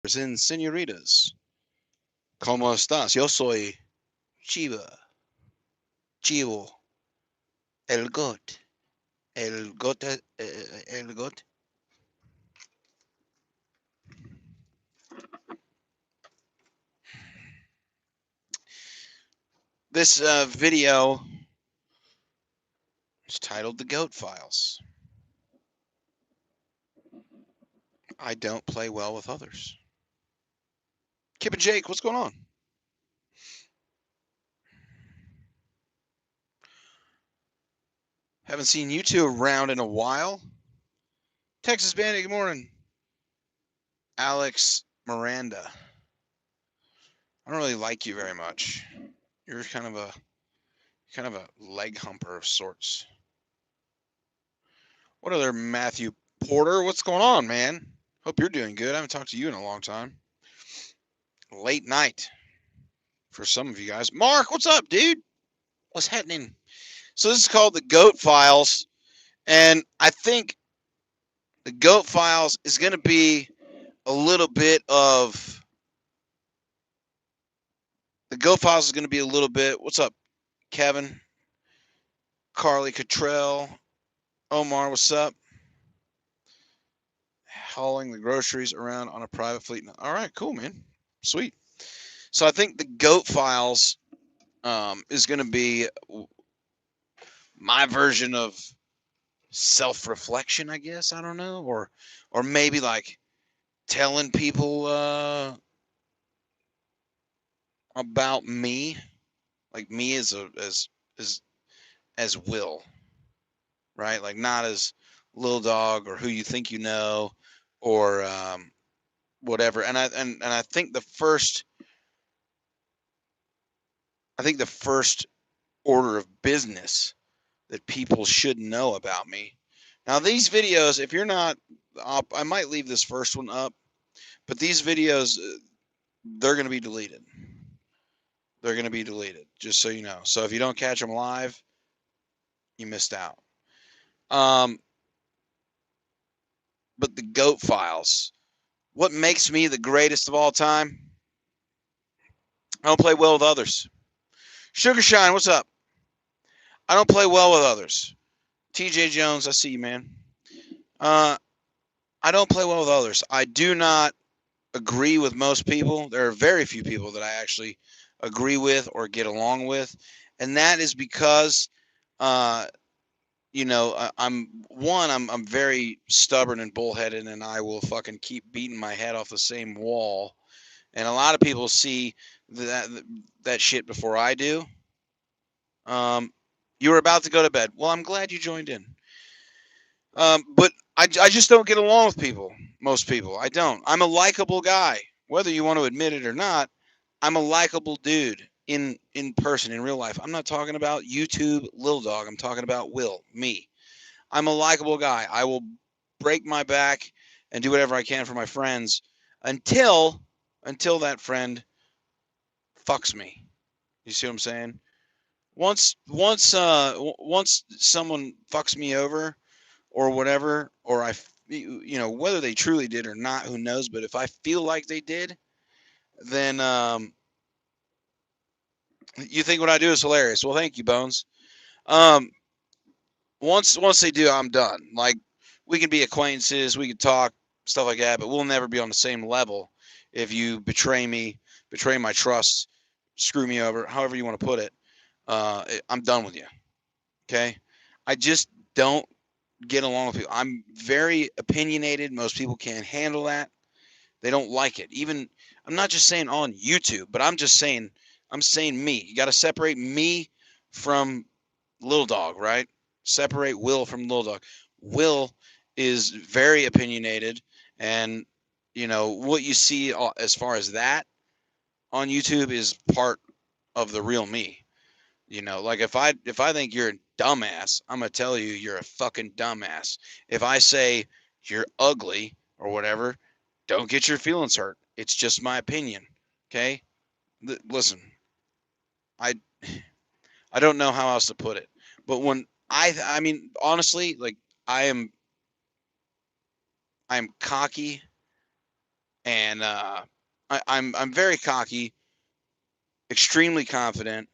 and señoritas, ¿cómo estás? Yo soy Chiva, Chivo, el GOAT, el GOAT. This video is titled The G.O.A.T Files. I don't play well with others. Kip and Jake, what's going on? Haven't seen you two around in a while. Texas Bandit, good morning. Alex Miranda. I don't really like you very much. You're kind of a leg humper of sorts. What other Matthew Porter? What's going on, man? Hope you're doing good. I haven't talked to you in a long time. Late night for some of you guys. Mark, what's up, dude? What's happening? So this is called the G.O.A.T Files, and I think the G.O.A.T Files is going to be a little bit of the G.O.A.T Files is going to be a little bit. What's up, Kevin? Carly Cottrell, Omar, what's up? Hauling the groceries around on a private fleet. All right, cool, man. Sweet. So I think the G.O.A.T Files is going to be my version of self-reflection, I guess. I don't know, or maybe like telling people about me, like me as Will, right? Like not as Lil Dawg or who you think you know, or whatever. And I think the first order of business that people should know about me. Now, these videos, if you're not, I might leave this first one up, but these videos, they're going to be deleted. They're going to be deleted, just so you know. So if you don't catch them live, you missed out. But the G.O.A.T Files, what makes me the greatest of all time? I don't play well with others. Sugar Shine, what's up? I don't play well with others. TJ Jones, I see you, man. I don't play well with others. I do not agree with most people. There are very few people that I actually agree with or get along with, and that is because, I'm very stubborn and bullheaded, and I will fucking keep beating my head off the same wall. And a lot of people see that shit before I do. You were about to go to bed. Well, I'm glad you joined in. But I just don't get along with people. Most people. I don't. I'm a likable guy. Whether you want to admit it or not, I'm a likable dude in person, in real life. I'm not talking about YouTube Lil Dawg. I'm talking about Will, me. I'm a likable guy. I will break my back and do whatever I can for my friends until that friend fucks me. You see what I'm saying? Once someone fucks me over or whatever, or whether they truly did or not, who knows? But if I feel like they did, then you think what I do is hilarious. Well, thank you, Bones. Um, once they do, I'm done. Like we can be acquaintances, we can talk stuff like that, but we'll never be on the same level if you betray me, betray my trust, screw me over, however you want to put it. I'm done with you. Okay, I just don't get along with people. I'm very opinionated. Most people can't handle that. They don't like it. Even I'm not just saying on YouTube, but I'm saying me. You got to separate me from Lil Dawg, right? Separate Will from Lil Dawg. Will is very opinionated, and what you see as far as that on YouTube is part of the real me. Like if I think you're a dumbass, I'm gonna tell you you're a fucking dumbass. If I say you're ugly or whatever, don't get your feelings hurt. It's just my opinion. Okay? Listen, I I don't know how else to put it. But when I mean honestly, like I am cocky and I'm very cocky, extremely confident,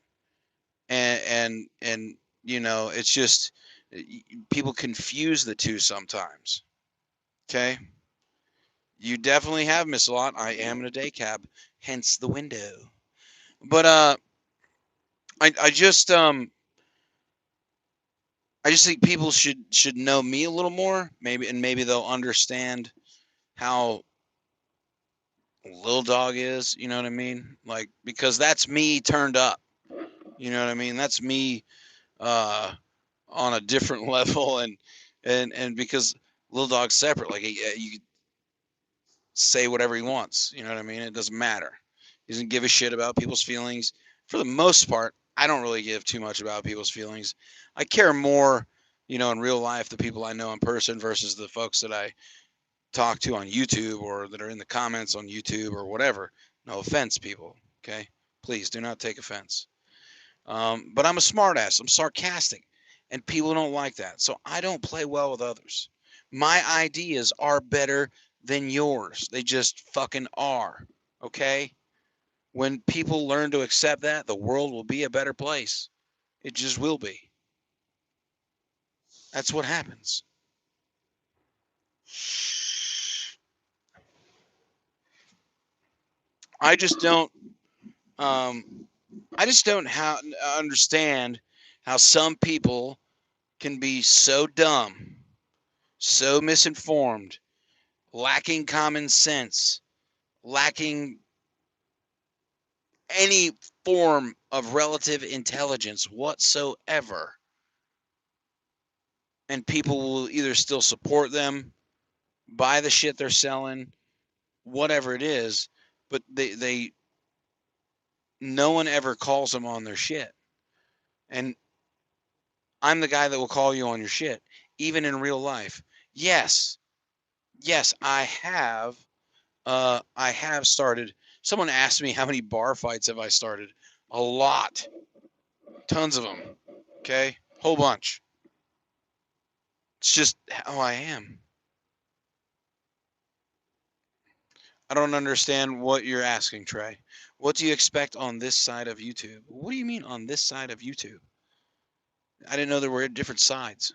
and you know, it's just people confuse the two sometimes. Okay, you definitely have missed a lot. I am in a day cab, hence the window. But I I just think people should know me a little more, maybe, and maybe they'll understand how Lil Dawg is. You know what I mean? Like, because that's me turned up. You know what I mean? That's me uh, on a different level, and because Lil Dawg's separate, like you could say whatever he wants. You know what I mean? It doesn't matter. He doesn't give a shit about people's feelings. For the most part, I don't really give too much about people's feelings. I care more, you know, in real life, the people I know in person versus the folks that I talk to on YouTube or that are in the comments on YouTube or whatever. No offense, people. Okay, please do not take offense. But I'm a smartass. I'm sarcastic, and people don't like that. So I don't play well with others. My ideas are better than yours. They just fucking are. Okay? When people learn to accept that, the world will be a better place. It just will be. That's what happens. I just don't. Um, I just don't understand how some people can be so dumb, so misinformed, lacking common sense, lacking any form of relative intelligence whatsoever. And people will either still support them, buy the shit they're selling, whatever it is, but they no one ever calls them on their shit. And I'm the guy that will call you on your shit, even in real life. Yes, yes, I have started. Someone asked me how many bar fights have I started. A lot. Tons of them. Okay? Whole bunch. It's just how I am. I don't understand what you're asking, Trey. What do you expect on this side of YouTube? What do you mean on this side of YouTube? I didn't know there were different sides.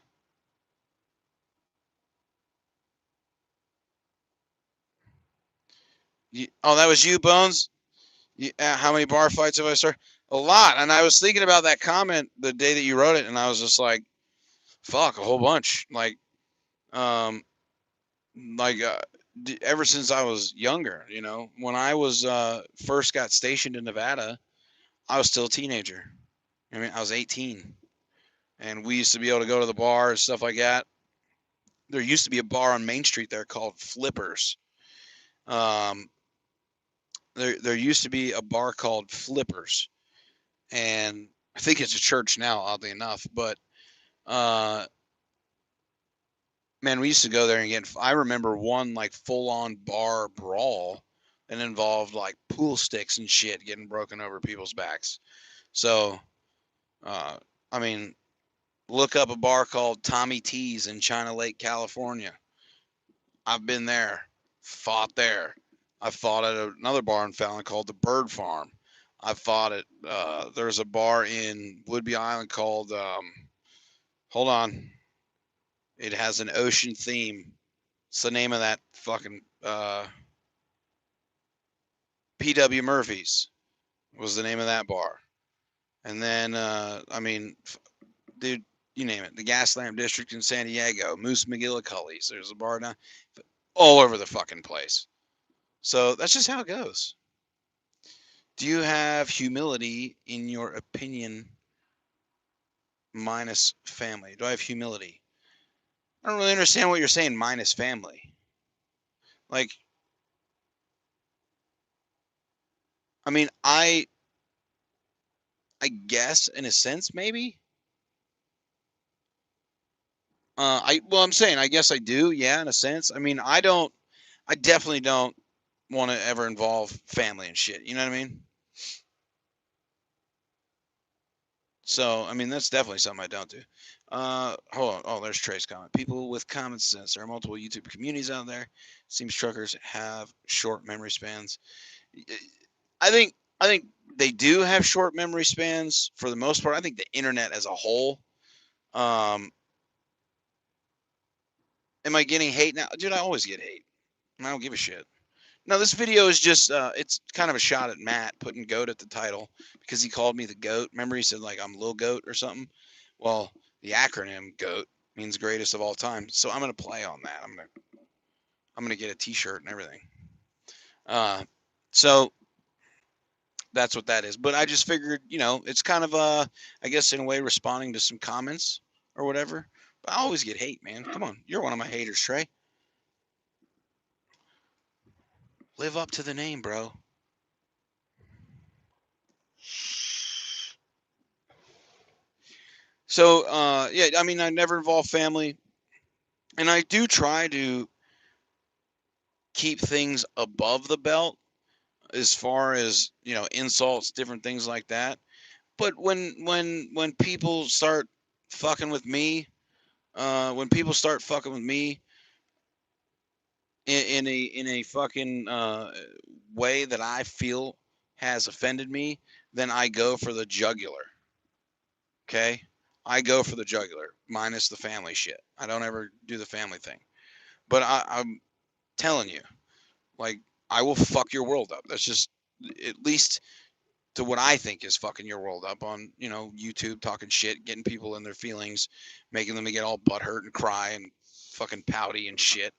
Oh, that was you, Bones? How many bar fights have I started? A lot. And I was thinking about that comment the day that you wrote it, and I was just like, fuck, a whole bunch. Um, like ever since I was younger, you know, when I was first got stationed in Nevada, I was still a teenager. I mean, I was 18, and we used to be able to go to the bar and stuff like that. There used to be a bar on Main Street there called Flippers. Um, there used to be a bar called Flippers, and I think it's a church now, oddly enough. But uh, man, we used to go there and get. I remember one like full on bar brawl and involved like pool sticks and shit getting broken over people's backs. So, uh, I mean, look up a bar called Tommy T's in China Lake, California. I've been there, fought there. I fought at another bar in Fallon called the Bird Farm. I fought at there's a bar in Woodby Island called hold on, it has an ocean theme. It's the name of that fucking P.W. Murphy's was the name of that bar. And then I mean, dude, you name it. The Gaslamp District in San Diego, Moose McGillicuddy's. There's a bar now, all over the fucking place. So that's just how it goes. Do you have humility in your opinion minus family? Do I have humility? I don't really understand what you're saying minus family. Like, I mean, I guess in a sense maybe. I'm saying I guess I do. Yeah, in a sense. I mean, I definitely don't want to ever involve family and shit. You know what I mean? So, I mean, that's definitely something I don't do. Hold on. Oh, there's Trey's comment. People with common sense. There are multiple YouTube communities out there. Seems truckers have short memory spans. I think I think they do have short memory spans for the most part. I think the internet as a whole. Um, am I getting hate now, dude? I always get hate. And I don't give a shit. No, this video is just it's kind of a shot at Matt putting goat at the title because he called me the goat. Remember he said like I'm Lil Goat or something? Well, the acronym GOAT means greatest of all time. So I'm gonna play on that. I'm gonna get a t-shirt and everything. So that's what that is. But I just figured, it's kind of I guess in a way responding to some comments or whatever. But I always get hate, man. Come on. You're one of my haters, Trey. Live up to the name, bro. So, yeah, I mean, I never involve family, and I do try to keep things above the belt as far as insults, different things like that. But when people start fucking with me, when people start fucking with me in a fucking way that I feel has offended me, then I go for the jugular. Okay, I go for the jugular, minus the family shit. I don't ever do the family thing. But I'm telling you, like, I will fuck your world up. That's just at least to what I think is fucking your world up on, YouTube, talking shit, getting people in their feelings, making them get all butthurt and cry and fucking pouty and shit.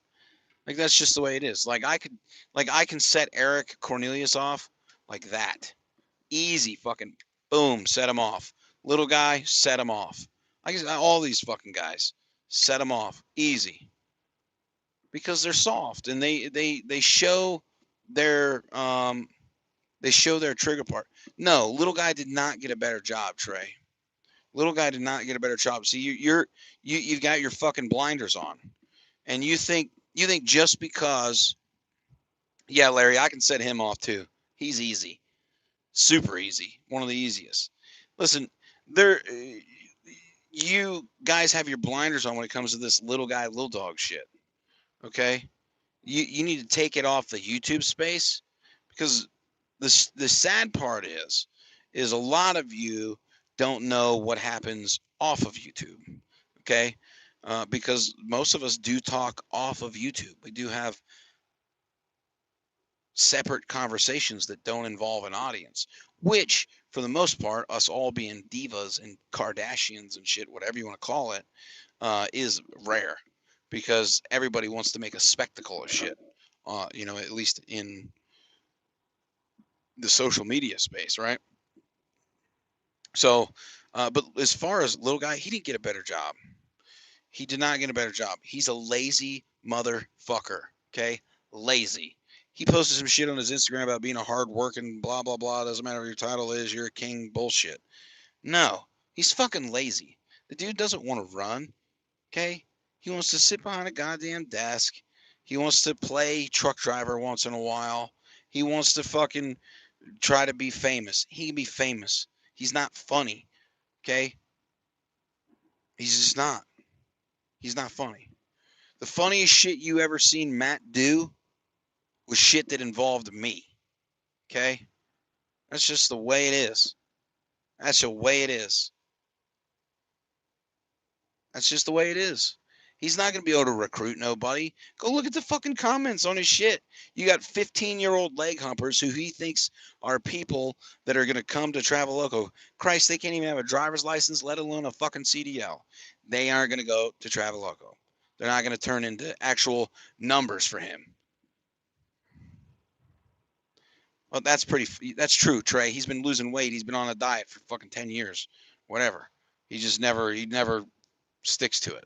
Like that's just the way it is. I can set Eric Cornelius off like that. Easy fucking boom, set him off. Little guy, set him off. I guess all these fucking guys, set them off. Easy. Because they're soft and they show their trigger part. No, little guy did not get a better job, Trey. Little guy did not get a better job. See, you've got your fucking blinders on, and you think just because, yeah, Larry, I can set him off too. He's easy, super easy, one of the easiest. Listen, there, you guys have your blinders on when it comes to this little guy, Lil Dawg shit. Okay, you need to take it off the YouTube space because the sad part is a lot of you don't know what happens off of YouTube. Okay, because most of us do talk off of YouTube. We do have separate conversations that don't involve an audience, which for the most part, us all being divas and Kardashians and shit, whatever you want to call it, is rare because everybody wants to make a spectacle of shit. At least in the social media space, right? So, but as far as little guy, he didn't get a better job. He did not get a better job. He's a lazy motherfucker. Okay, lazy. He posted some shit on his Instagram about being a hard working blah blah blah. Doesn't matter what your title is. You're a king. Bullshit. No, he's fucking lazy. The dude doesn't want to run. Okay, he wants to sit behind a goddamn desk. He wants to play truck driver once in a while. He wants to fucking try to be famous. He can be famous. He's not funny. Okay, he's just not. He's not funny. The funniest shit you ever seen Matt do was shit that involved me. Okay? That's just the way it is. That's the way it is. That's just the way it is. He's not going to be able to recruit nobody. Go look at the fucking comments on his shit. You got 15-year-old leg humpers who he thinks are people that are going to come to Traveloco. Christ, they can't even have a driver's license, let alone a fucking CDL. They aren't going to go to Traveloco. They're not going to turn into actual numbers for him. Well, that's true, Trey. He's been losing weight. He's been on a diet for fucking 10 years. Whatever. He never sticks to it.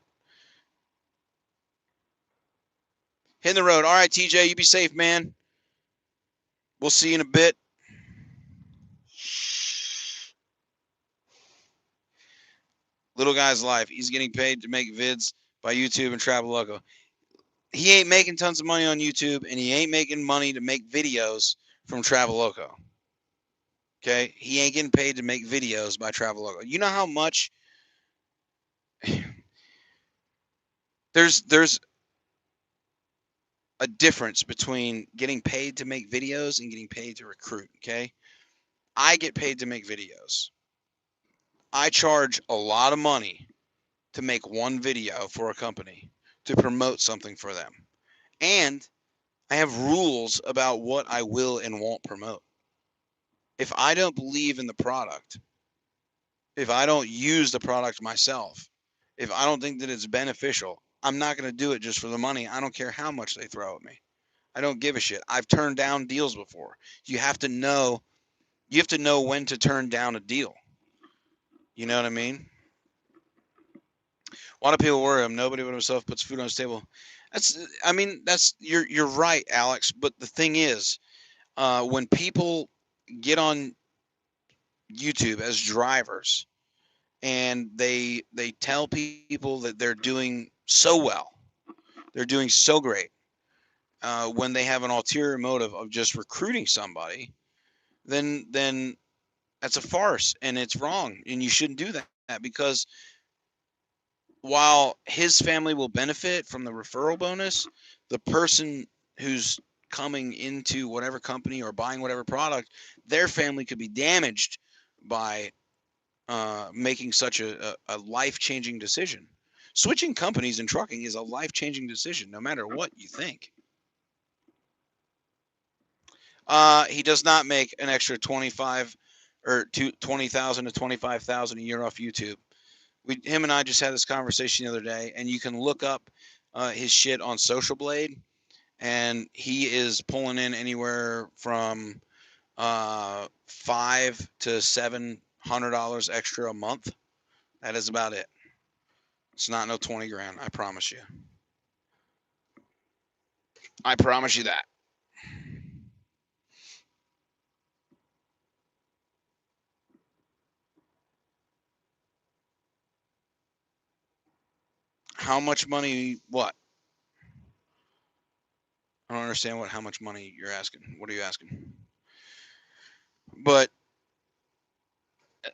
Hitting the road. All right, TJ, you be safe, man. We'll see you in a bit. Little guy's life. He's getting paid to make vids by YouTube and Traveloco. He ain't making tons of money on YouTube, and he ain't making money to make videos from Traveloco. Okay? He ain't getting paid to make videos by Traveloco. You know how much there's a difference between getting paid to make videos and getting paid to recruit. Okay, I get paid to make videos. I charge a lot of money to make one video for a company to promote something for them, and I have rules about what I will and won't promote. If I don't believe in the product, if I don't use the product myself, if I don't think that it's beneficial, I'm not going to do it just for the money. I don't care how much they throw at me. I don't give a shit. I've turned down deals before. You have to know when to turn down a deal. You know what I mean? A lot of people worry nobody but himself puts food on his table. That's you're right, Alex, but the thing is, when people get on YouTube as drivers and they tell people that they're doing so well, they're doing so great, when they have an ulterior motive of just recruiting somebody, then that's a farce and it's wrong and you shouldn't do that, because while his family will benefit from the referral bonus, the person who's coming into whatever company or buying whatever product, their family could be damaged by making such a life-changing decision. Switching companies in trucking is a life-changing decision, no matter what you think. He does not make an extra 25 or 20,000 to 25,000 a year off YouTube. Him and I just had this conversation the other day, and you can look up his shit on Social Blade, and he is pulling in anywhere from $500 to $700 extra a month. That is about it. It's not no 20 grand. I promise you. I promise you that. How much money? What? I don't understand how much money you're asking. What are you asking? But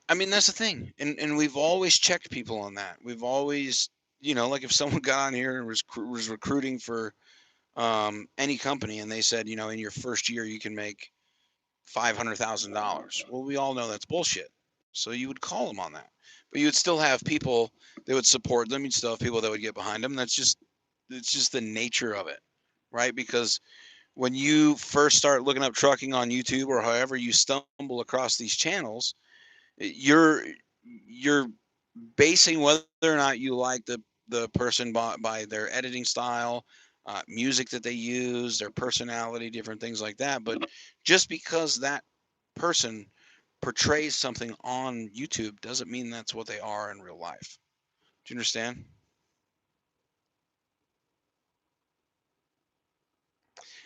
I mean, that's the thing, and we've always checked people on that. We've always, like if someone got on here and was recruiting for any company, and they said, in your first year you can make $500,000. Well, we all know that's bullshit. So you would call them on that, but you would still have people that would support them. You'd still have people that would get behind them. It's just the nature of it, right? Because when you first start looking up trucking on YouTube or however you stumble across these channels, you're basing whether or not you like the person by their editing style, music that they use, their personality, different things like that. But just because that person portrays something on YouTube doesn't mean that's what they are in real life. Do you understand?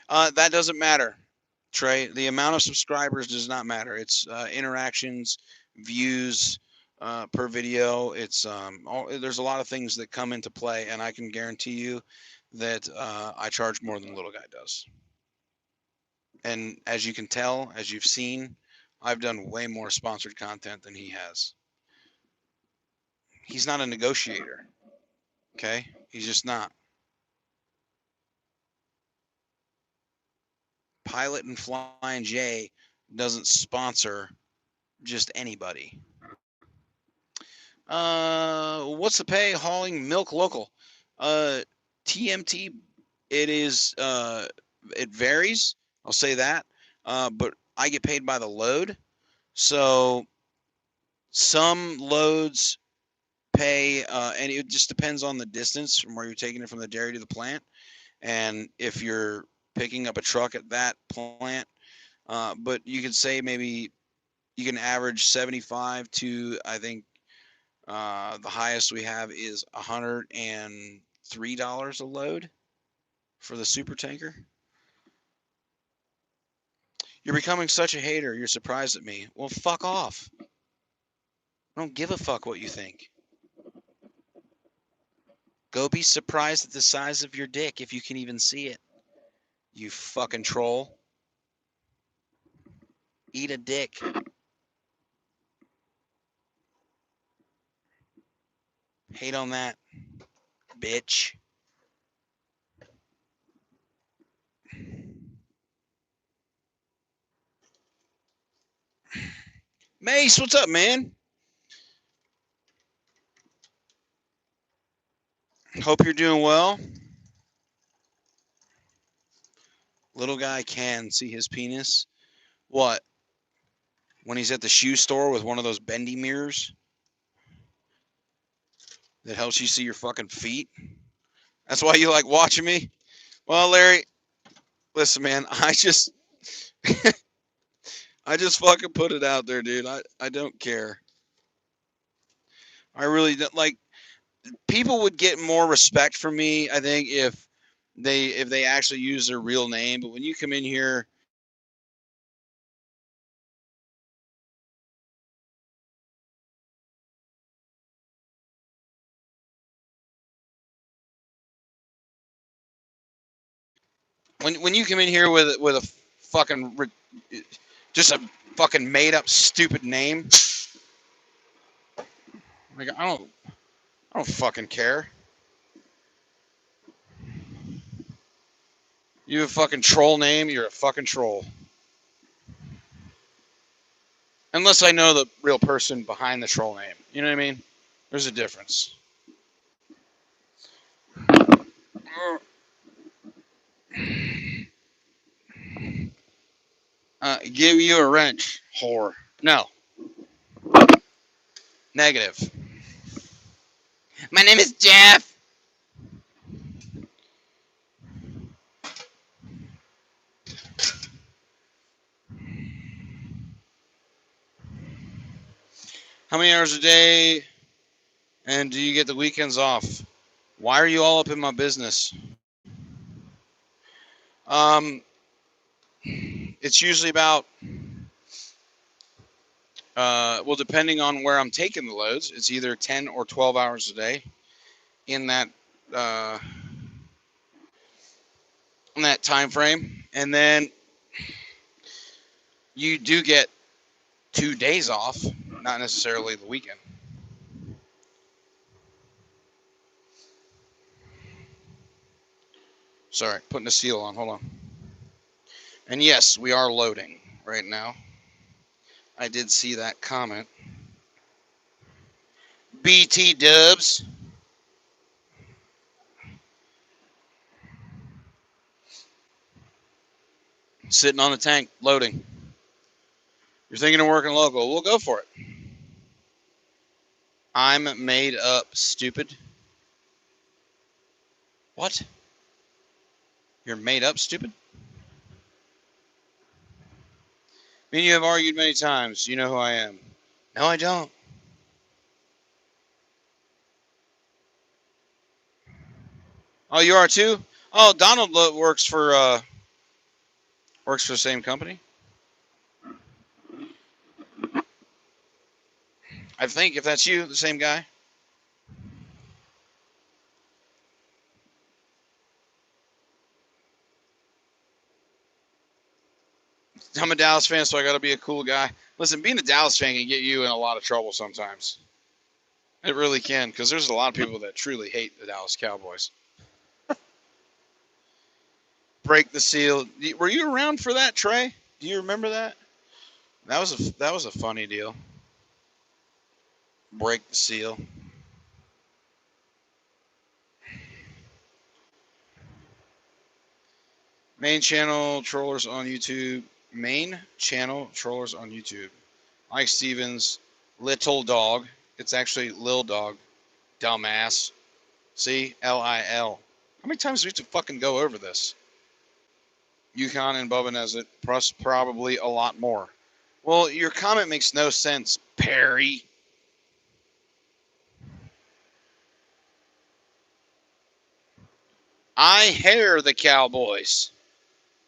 That doesn't matter, Trey. The amount of subscribers does not matter. It's interactions, views per video. It's there's a lot of things that come into play, and I can guarantee you that I charge more than Little Guy does. And as you can tell, as you've seen, I've done way more sponsored content than he has. He's not a negotiator. Okay, he's just not. Pilot and Flying J doesn't sponsor just anybody. What's the pay hauling milk local? Uh, TMT, it is. It varies. I'll say that. But I get paid by the load, so some loads pay, and it just depends on the distance from where you're taking it from the dairy to the plant, and if you're picking up a truck at that plant. But you could say maybe you can average 75 to, I think, the highest we have is $103 a load for the super tanker. You're becoming such a hater. You're surprised at me. Well, fuck off. I don't give a fuck what you think. Go be surprised at the size of your dick if you can even see it. You fucking troll. Eat a dick. Hate on that, bitch. Mace, what's up, man? Hope you're doing well. Little guy can see his penis. What? When he's at the shoe store with one of those bendy mirrors that helps you see your fucking feet? That's why you like watching me? Well, Larry, listen, man, I just fucking put it out there, dude. I don't care. I really don't like people would get more respect from me, I think, if they actually use their real name. But when you come in here, when you come in here with a fucking just a fucking made up stupid name, like I don't fucking care. You have a fucking troll name, you're a fucking troll. Unless I know the real person behind the troll name. You know what I mean? There's a difference. Give you a wrench, whore. No. Negative. My name is Jeff. How many hours a day and do you get the weekends off? Why are you all up in my business? It's usually about well, depending on where I'm taking the loads, it's either 10 or 12 hours a day in that uh, time frame, and then you do get 2 days off, not necessarily the weekend. Sorry, putting a seal on. Hold on. And yes, we are loading right now. I did see that comment. BT Dubs. Sitting on the tank, loading. You're thinking of working local. We'll go for it. I'm made up, stupid. What? You're made up, stupid? Me and you have argued many times. You know who I am. No, I don't. Oh, you are too? Oh, Donald works for the same company. I think if that's you, the same guy. I'm a Dallas fan, so I got to be a cool guy. Listen, being a Dallas fan can get you in a lot of trouble sometimes. It really can, because there's a lot of people that truly hate the Dallas Cowboys. Break the seal. Were you around for that, Trey? Do you remember that? That was a funny deal. Break the seal. Main channel trollers on YouTube. Main channel trollers on YouTube. Mike Stevens, Little Dawg. It's actually Lil Dawg. Dumbass. See? Lil. How many times do we have to fucking go over this? Yukon and Bubba knows it. Plus, probably a lot more. Well, your comment makes no sense, Perry. I hair the Cowboys.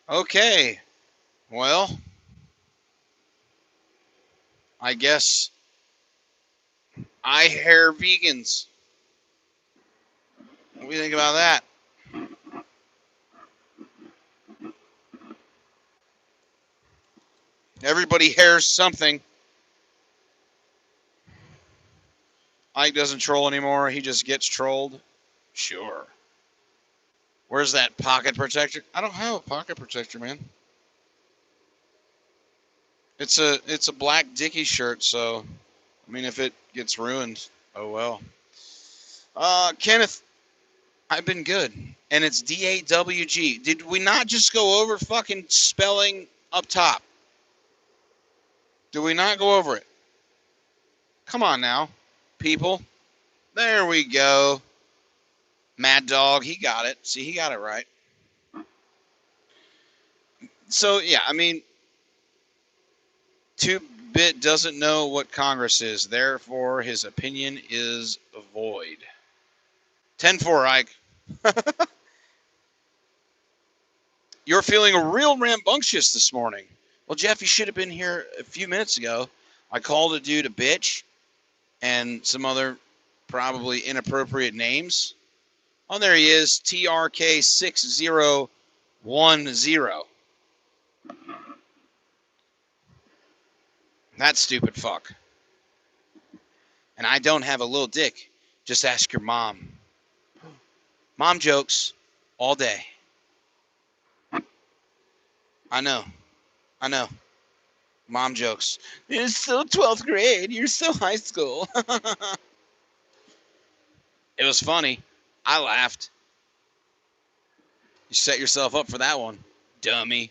Okay. Well, I guess I hair vegans. What do you think about that? Everybody hairs something. Ike doesn't troll anymore. He just gets trolled. Sure. Where's that pocket protector? I don't have a pocket protector, man. It's a black Dickie shirt, so I mean, if it gets ruined, oh well. Kenneth, I've been good, and it's DAWG. Did we not just go over fucking spelling up top? Did we not go over it? Come on now, people. There we go. Mad Dog, he got it. See, he got it right. So yeah, I mean, 2-Bit doesn't know what Congress is, therefore his opinion is void. 10-4, Ike. You're feeling real rambunctious this morning. Well, Jeff, you should have been here a few minutes ago. I called a dude a bitch and some other probably inappropriate names. Oh, there he is, TRK6010. That stupid fuck. And I don't have a little dick. Just ask your mom. Mom jokes all day. I know. Mom jokes. You're still 12th grade. You're still high school. It was funny. I laughed. You set yourself up for that one, dummy.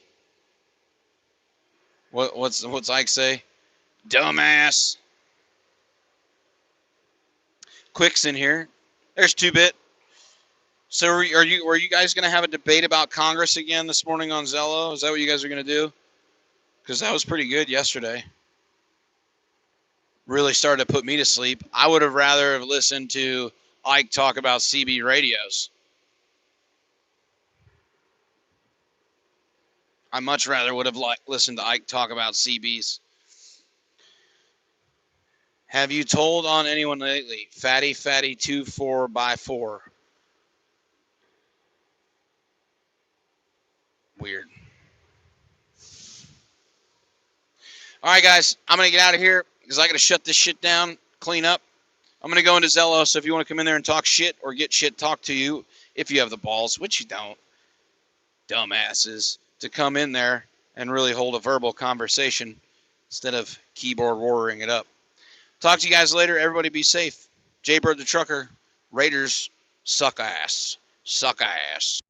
What's Ike say? Dumbass. Quick's in here. There's 2-Bit. So were you guys gonna have a debate about Congress again this morning on Zello? Is that what you guys are gonna do? Because that was pretty good yesterday. Really started to put me to sleep. I would have rather have listened to Ike talk about CB radios. I much rather would have listened to Ike talk about CBs. Have you told on anyone lately? Fatty 24x4. Weird. All right, guys. I'm going to get out of here because I got to shut this shit down, clean up. I'm going to go into Zello, so if you want to come in there and talk shit or get shit talked to you, if you have the balls, which you don't, dumbasses, to come in there and really hold a verbal conversation instead of keyboard warring it up. Talk to you guys later. Everybody be safe. Jaybird the Trucker. Raiders suck ass. Suck ass.